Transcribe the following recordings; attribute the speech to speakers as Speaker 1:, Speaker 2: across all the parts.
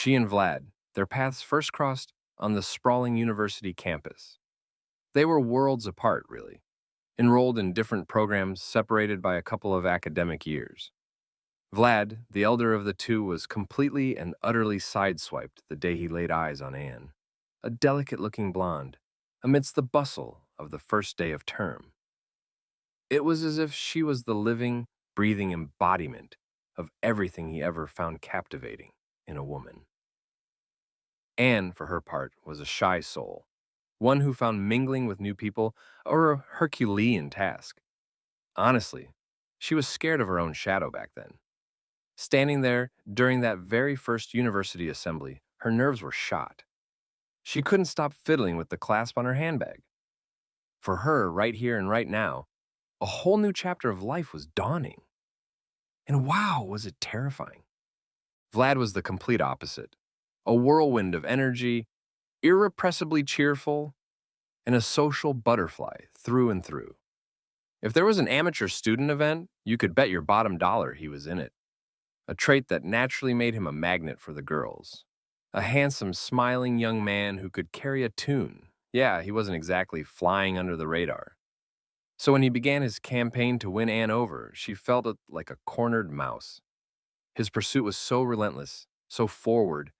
Speaker 1: She and Vlad, their paths first crossed on the sprawling university campus. They were worlds apart, really, enrolled in different programs separated by a couple of academic years. Vlad, the elder of the two, was completely and utterly sideswiped the day he laid eyes on Anne, a delicate-looking blonde, amidst the bustle of the first day of term. It was as if she was the living, breathing embodiment of everything he ever found captivating in a woman. Anne, for her part, was a shy soul, one who found mingling with new people a Herculean task. Honestly, she was scared of her own shadow back then. Standing there during that very first university assembly, her nerves were shot. She couldn't stop fiddling with the clasp on her handbag. For her, right here and right now, a whole new chapter of life was dawning. And wow, was it terrifying. Vlad was the complete opposite. A whirlwind of energy, irrepressibly cheerful, and a social butterfly through and through. If there was an amateur student event, you could bet your bottom dollar he was in it. A trait that naturally made him a magnet for the girls. A handsome, smiling young man who could carry a tune. Yeah, he wasn't exactly flying under the radar. So when he began his campaign to win Anne over, she felt it like a cornered mouse. His pursuit was so relentless, so forward,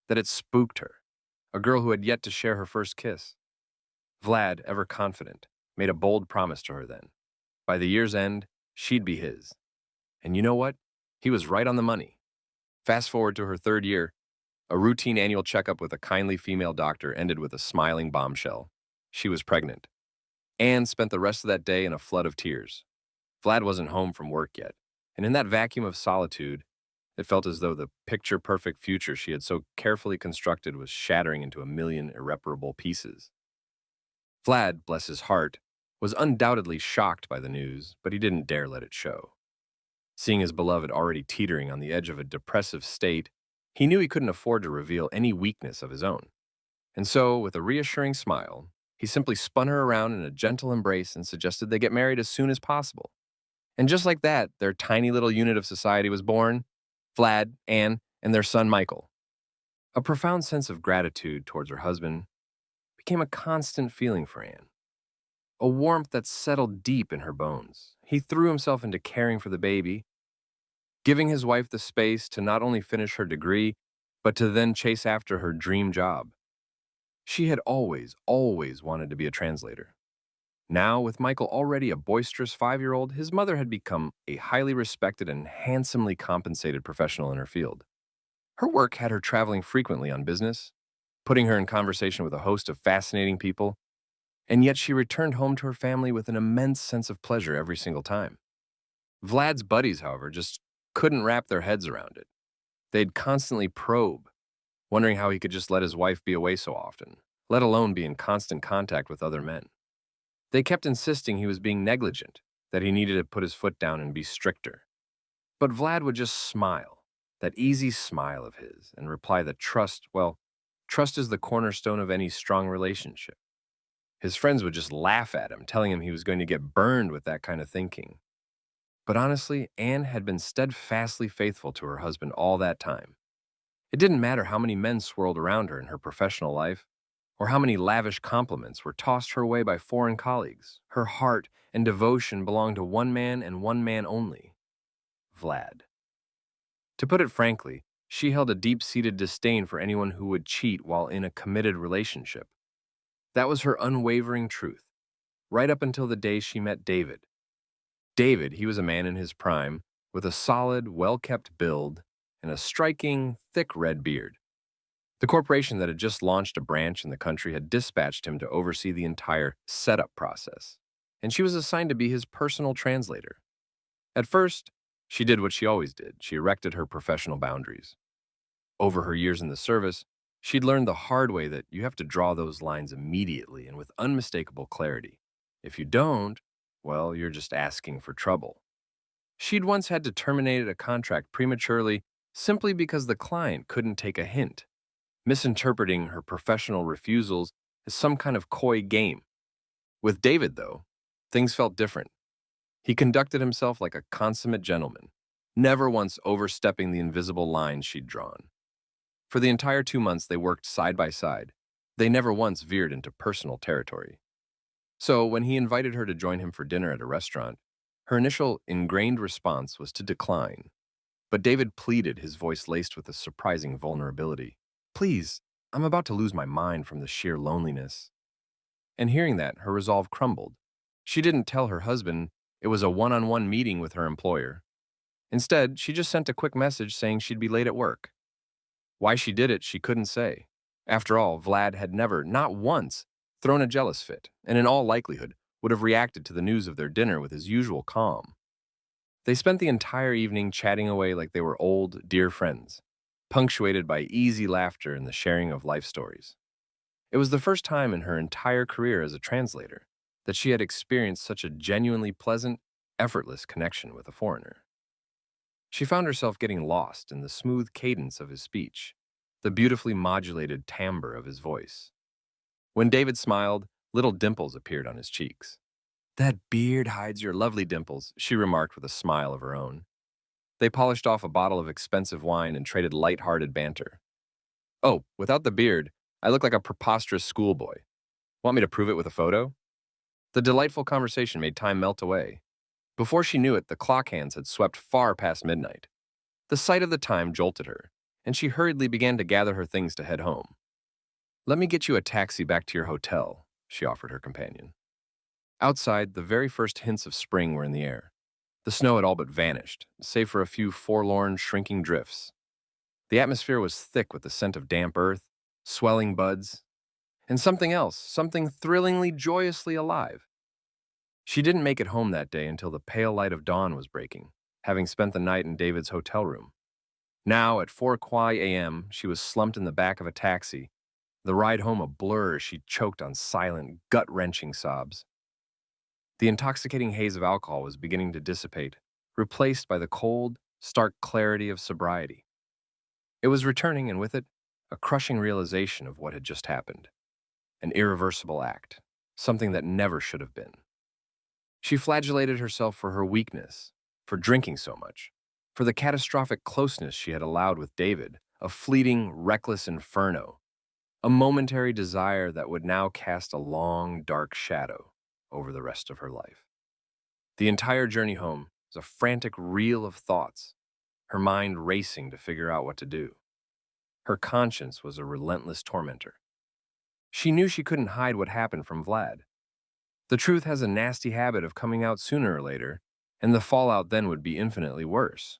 Speaker 1: that it spooked her, a girl who had yet to share her first kiss. Vlad, ever confident, made a bold promise to her then. By the year's end, she'd be his. And you know what? He was right on the money. Fast forward to her third year, a routine annual checkup with a kindly female doctor ended with a smiling bombshell. She was pregnant. Anne spent the rest of that day in a flood of tears. Vlad wasn't home from work yet, and in that vacuum of solitude, it felt as though the picture-perfect future she had so carefully constructed was shattering into a million irreparable pieces. Vlad, bless his heart, was undoubtedly shocked by the news, but he didn't dare let it show. Seeing his beloved already teetering on the edge of a depressive state, he knew he couldn't afford to reveal any weakness of his own. And so, with a reassuring smile, he simply spun her around in a gentle embrace and suggested they get married as soon as possible. And just like that, their tiny little unit of society was born: Vlad, Anne, and their son Michael. A profound sense of gratitude towards her husband became a constant feeling for Anne, a warmth that settled deep in her bones. He threw himself into caring for the baby, giving his wife the space to not only finish her degree, but to then chase after her dream job. She had always wanted to be a translator. Now, with Michael already a boisterous 5-year-old, his mother had become a highly respected and handsomely compensated professional in her field. Her work had her traveling frequently on business, putting her in conversation with a host of fascinating people, and yet she returned home to her family with an immense sense of pleasure every single time. Vlad's buddies, however, just couldn't wrap their heads around it. They'd constantly probe, wondering how he could just let his wife be away so often, let alone be in constant contact with other men. They kept insisting he was being negligent, that he needed to put his foot down and be stricter. But Vlad would just smile, that easy smile of his, and reply that trust is the cornerstone of any strong relationship. His friends would just laugh at him, telling him he was going to get burned with that kind of thinking. But honestly, Anne had been steadfastly faithful to her husband all that time. It didn't matter how many men swirled around her in her professional life, or how many lavish compliments were tossed her way by foreign colleagues. Her heart and devotion belonged to one man and one man only: Vlad. To put it frankly, she held a deep-seated disdain for anyone who would cheat while in a committed relationship. That was her unwavering truth, right up until the day she met David. David, he was a man in his prime, with a solid, well-kept build and a striking, thick red beard. The corporation that had just launched a branch in the country had dispatched him to oversee the entire setup process, and she was assigned to be his personal translator. At first, she did what she always did. She erected her professional boundaries. Over her years in the service, she'd learned the hard way that you have to draw those lines immediately and with unmistakable clarity. If you don't, well, you're just asking for trouble. She'd once had to terminate a contract prematurely simply because the client couldn't take a hint, misinterpreting her professional refusals as some kind of coy game. With David, though, things felt different. He conducted himself like a consummate gentleman, never once overstepping the invisible lines she'd drawn. For the entire 2 months they worked side by side, they never once veered into personal territory. So, when he invited her to join him for dinner at a restaurant, her initial ingrained response was to decline. But David pleaded, his voice laced with a surprising vulnerability. Please, I'm about to lose my mind from the sheer loneliness. And hearing that, her resolve crumbled. She didn't tell her husband it was a one-on-one meeting with her employer. Instead, she just sent a quick message saying she'd be late at work. Why she did it, she couldn't say. After all, Vlad had never, not once, thrown a jealous fit, and in all likelihood would have reacted to the news of their dinner with his usual calm. They spent the entire evening chatting away like they were old, dear friends, punctuated by easy laughter and the sharing of life stories. It was the first time in her entire career as a translator that she had experienced such a genuinely pleasant, effortless connection with a foreigner. She found herself getting lost in the smooth cadence of his speech, the beautifully modulated timbre of his voice. When David smiled, little dimples appeared on his cheeks. That beard hides your lovely dimples, she remarked with a smile of her own. They polished off a bottle of expensive wine and traded light-hearted banter. Oh, without the beard, I look like a preposterous schoolboy. Want me to prove it with a photo? The delightful conversation made time melt away. Before she knew it, the clock hands had swept far past midnight. The sight of the time jolted her, and she hurriedly began to gather her things to head home. Let me get you a taxi back to your hotel, she offered her companion. Outside, the very first hints of spring were in the air. The snow had all but vanished, save for a few forlorn, shrinking drifts. The atmosphere was thick with the scent of damp earth, swelling buds, and something else, something thrillingly, joyously alive. She didn't make it home that day until the pale light of dawn was breaking, having spent the night in David's hotel room. Now, at 4 a.m., she was slumped in the back of a taxi, the ride home a blur as she choked on silent, gut-wrenching sobs. The intoxicating haze of alcohol was beginning to dissipate, replaced by the cold, stark clarity of sobriety. It was returning, and with it, a crushing realization of what had just happened. An irreversible act, something that never should have been. She flagellated herself for her weakness, for drinking so much, for the catastrophic closeness she had allowed with David, a fleeting, reckless inferno, a momentary desire that would now cast a long, dark shadow over the rest of her life. The entire journey home was a frantic reel of thoughts, her mind racing to figure out what to do. Her conscience was a relentless tormentor. She knew she couldn't hide what happened from Vlad. The truth has a nasty habit of coming out sooner or later, and the fallout then would be infinitely worse.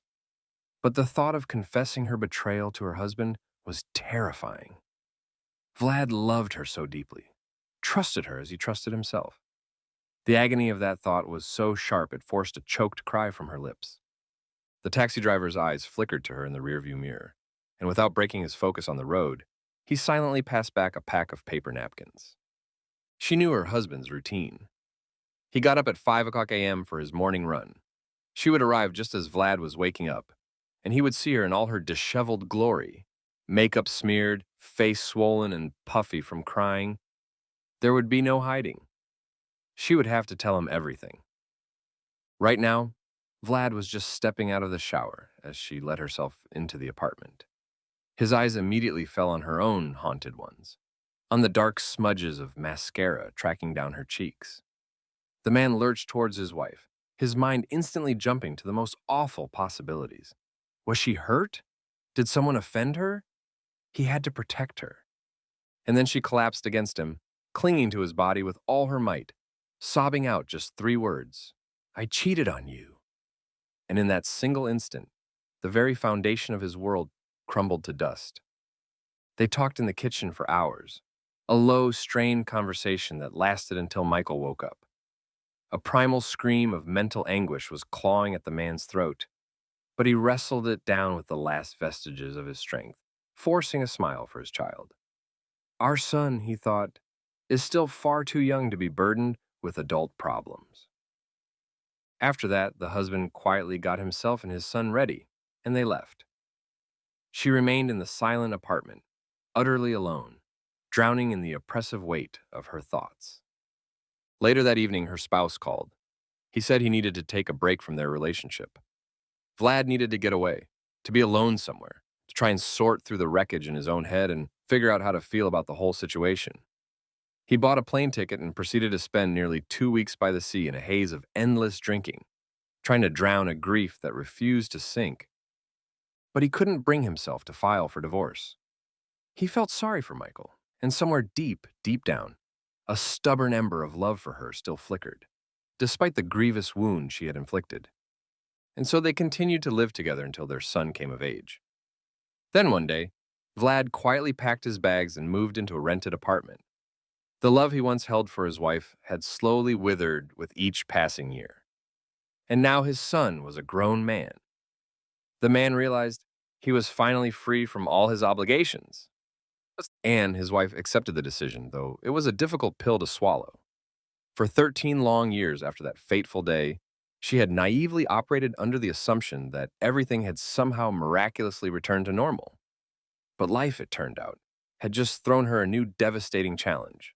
Speaker 1: But the thought of confessing her betrayal to her husband was terrifying. Vlad loved her so deeply, trusted her as he trusted himself. The agony of that thought was so sharp it forced a choked cry from her lips. The taxi driver's eyes flickered to her in the rearview mirror, and without breaking his focus on the road, he silently passed back a pack of paper napkins. She knew her husband's routine. He got up at 5 a.m. for his morning run. She would arrive just as Vlad was waking up, and he would see her in all her disheveled glory, makeup smeared, face swollen and puffy from crying. There would be no hiding. She would have to tell him everything. Right now, Vlad was just stepping out of the shower as she let herself into the apartment. His eyes immediately fell on her own haunted ones, on the dark smudges of mascara tracking down her cheeks. The man lurched towards his wife, his mind instantly jumping to the most awful possibilities. Was she hurt? Did someone offend her? He had to protect her. And then she collapsed against him, clinging to his body with all her might, sobbing out just 3 words. I cheated on you. And in that single instant, the very foundation of his world crumbled to dust. They talked in the kitchen for hours, a low, strained conversation that lasted until Michael woke up. A primal scream of mental anguish was clawing at the man's throat, but he wrestled it down with the last vestiges of his strength, forcing a smile for his child. Our son, he thought, is still far too young to be burdened with adult problems. After that, the husband quietly got himself and his son ready, and they left. She remained in the silent apartment, utterly alone, drowning in the oppressive weight of her thoughts. Later that evening, her spouse called. He said he needed to take a break from their relationship. Vlad needed to get away, to be alone somewhere, to try and sort through the wreckage in his own head and figure out how to feel about the whole situation. He bought a plane ticket and proceeded to spend nearly 2 weeks by the sea in a haze of endless drinking, trying to drown a grief that refused to sink. But he couldn't bring himself to file for divorce. He felt sorry for Michael, and somewhere deep, deep down, a stubborn ember of love for her still flickered, despite the grievous wound she had inflicted. And so they continued to live together until their son came of age. Then one day, Vlad quietly packed his bags and moved into a rented apartment. The love he once held for his wife had slowly withered with each passing year. And now his son was a grown man. The man realized he was finally free from all his obligations. And his wife accepted the decision, though it was a difficult pill to swallow. For 13 long years after that fateful day, she had naively operated under the assumption that everything had somehow miraculously returned to normal. But life, it turned out, had just thrown her a new devastating challenge.